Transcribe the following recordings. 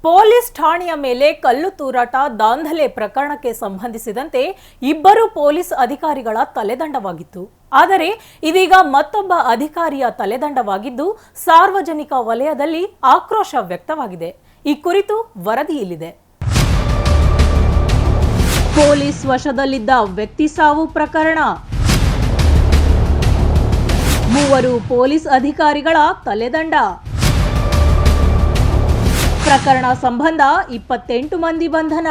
Police ಠಾಣೆಯ ಮೇಲೆ ಕಲ್ಲು ತೂರಾಟ ದಾಂಧಲೆ ಪ್ರಕರಣಕ್ಕೆ ಸಂಬಂಧಿಸಿದಂತೆ ಇಬ್ಬರು ಪೊಲೀಸ್ ಅಧಿಕಾರಿಗಳ ತಲೆದಂಡವಾಗಿತ್ತು. ಆದರೆ ಇದೀಗ ಮತ್ತೊಬ್ಬ ಅಧಿಕಾರಿಯ ತಲೆದಂಡವಾಗಿದ್ದು ಸಾರ್ವಜನಿಕ ವಲಯದಲ್ಲಿ ಆಕ್ರೋಶ ವ್ಯಕ್ತವಾಗಿದೆ. ಈ ಕುರಿತು ವರದಿ ಇಲ್ಲಿದೆ. ಪೊಲೀಸ್ ವಶದಲ್ಲಿದ್ದ ವ್ಯಕ್ತಿ ಸಾವು ಪ್ರಕರಣ, ಮೂವರು ಪೊಲೀಸ್ ಅಧಿಕಾರಿಗಳ ತಲೆದಂಡ. ಪ್ರಕರಣ ಸಂಬಂಧ 28 ಮಂದಿ ಬಂಧನ.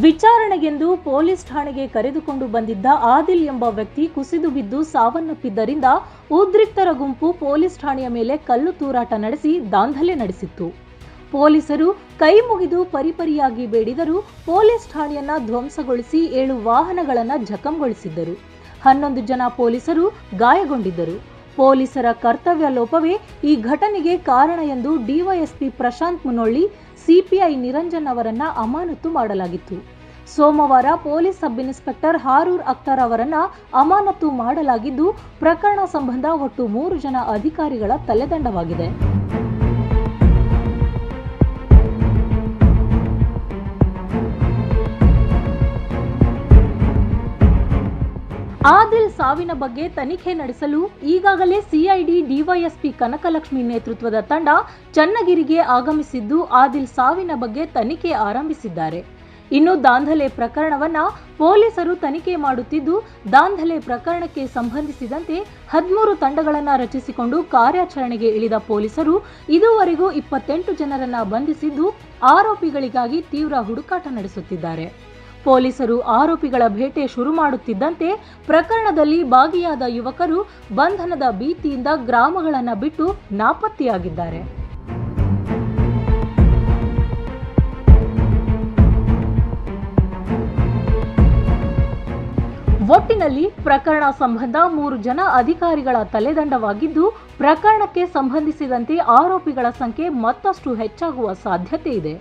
ವಿಚಾರಣೆಗೆಂದು ಪೊಲೀಸ್ ಠಾಣೆಗೆ ಕರೆದುಕೊಂಡು ಬಂದಿದ್ದ ಆದಿಲ್ ಎಂಬ ವ್ಯಕ್ತಿ ಕುಸಿದು ಬಿದ್ದು ಸಾವನ್ನಪ್ಪಿದ್ದರಿಂದ ಉದ್ರಿಕ್ತರ ಗುಂಪು ಪೊಲೀಸ್ ಠಾಣೆಯ ಮೇಲೆ ಕಲ್ಲು ತೂರಾಟ ನಡೆಸಿ ದಾಂಧಲೆ ನಡೆಸಿತ್ತು. ಪೊಲೀಸರು ಕೈ ಮುಗಿದು ಪರಿಪರಿಯಾಗಿ ಬೇಡಿದರೂ ಪೊಲೀಸ್ ಠಾಣೆಯನ್ನ ಧ್ವಂಸಗೊಳಿಸಿ 7 ವಾಹನಗಳನ್ನು ಜಖಂಗೊಳಿಸಿದ್ದರು. 11 ಜನ ಪೊಲೀಸರು ಗಾಯಗೊಂಡಿದ್ದರು. ಪೊಲೀಸರ ಕರ್ತವ್ಯ ಲೋಪವೇ ಈ ಘಟನೆಗೆ ಕಾರಣ ಎಂದು ಡಿವೈಎಸ್ಪಿ ಪ್ರಶಾಂತ್ ಮುನೊಳ್ಳಿ, ಸಿಪಿಐ ನಿರಂಜನ್ ಅವರನ್ನ ಅಮಾನತು ಮಾಡಲಾಗಿತ್ತು. ಸೋಮವಾರ ಪೊಲೀಸ್ ಸಬ್ ಇನ್ಸ್ಪೆಕ್ಟರ್ ಹಾರೂರ್ ಅಖ್ತರ್ ಅವರನ್ನ ಅಮಾನತು ಮಾಡಲಾಗಿದ್ದು ಪ್ರಕರಣ ಸಂಬಂಧ ಒಟ್ಟು 3 ಜನ ಅಧಿಕಾರಿಗಳ ತಲೆದಂಡವಾಗಿದೆ. ಆದಿಲ್ ಸಾವಿನ ಬಗ್ಗೆ ತನಿಖೆ ನಡೆಸಲು ಈಗಾಗಲೇ ಸಿಐಡಿ ಡಿವೈಎಸ್ಪಿ ಕನಕಲಕ್ಷ್ಮಿ ನೇತೃತ್ವದ ತಂಡ ಚನ್ನಗಿರಿಗೆ ಆಗಮಿಸಿದ್ದು ಆದಿಲ್ ಸಾವಿನ ಬಗ್ಗೆ ತನಿಖೆ ಆರಂಭಿಸಿದ್ದಾರೆ. ಇನ್ನು ದಾಂಧಲೆ ಪ್ರಕರಣವನ್ನ ಪೊಲೀಸರು ತನಿಖೆ ಮಾಡುತ್ತಿದ್ದು ದಾಂಧಲೆ ಪ್ರಕರಣಕ್ಕೆ ಸಂಬಂಧಿಸಿದಂತೆ 13 ತಂಡಗಳನ್ನು ರಚಿಸಿಕೊಂಡು ಕಾರ್ಯಾಚರಣೆಗೆ ಇಳಿದ ಪೊಲೀಸರು ಇದುವರೆಗೂ 28 ಜನರನ್ನ ಬಂಧಿಸಿದ್ದು ಆರೋಪಿಗಳಿಗಾಗಿ ತೀವ್ರ ಹುಡುಕಾಟ ನಡೆಸುತ್ತಿದ್ದಾರೆ. ಪೊಲೀಸರು ಆರೋಪಿಗಳ ಬೇಟೆ ಶುರು ಮಾಡುತ್ತಿದ್ದಂತೆ ಪ್ರಕರಣದಲ್ಲಿ ಭಾಗಿಯಾದ ಯುವಕರು ಬಂಧನದ ಭೀತಿಯಿಂದ ಗ್ರಾಮಗಳನ್ನು ಬಿಟ್ಟು ನಾಪತ್ತೆಯಾಗಿದ್ದಾರೆ. ಒಟ್ಟಿನಲ್ಲಿ ಪ್ರಕರಣ ಸಂಬಂಧ 3 ಜನ ಅಧಿಕಾರಿಗಳ ತಲೆದಂಡವಾಗಿದ್ದು ಪ್ರಕರಣಕ್ಕೆ ಸಂಬಂಧಿಸಿದಂತೆ ಆರೋಪಿಗಳ ಸಂಖ್ಯೆ ಮತ್ತಷ್ಟು ಹೆಚ್ಚಾಗುವ ಸಾಧ್ಯತೆ ಇದೆ.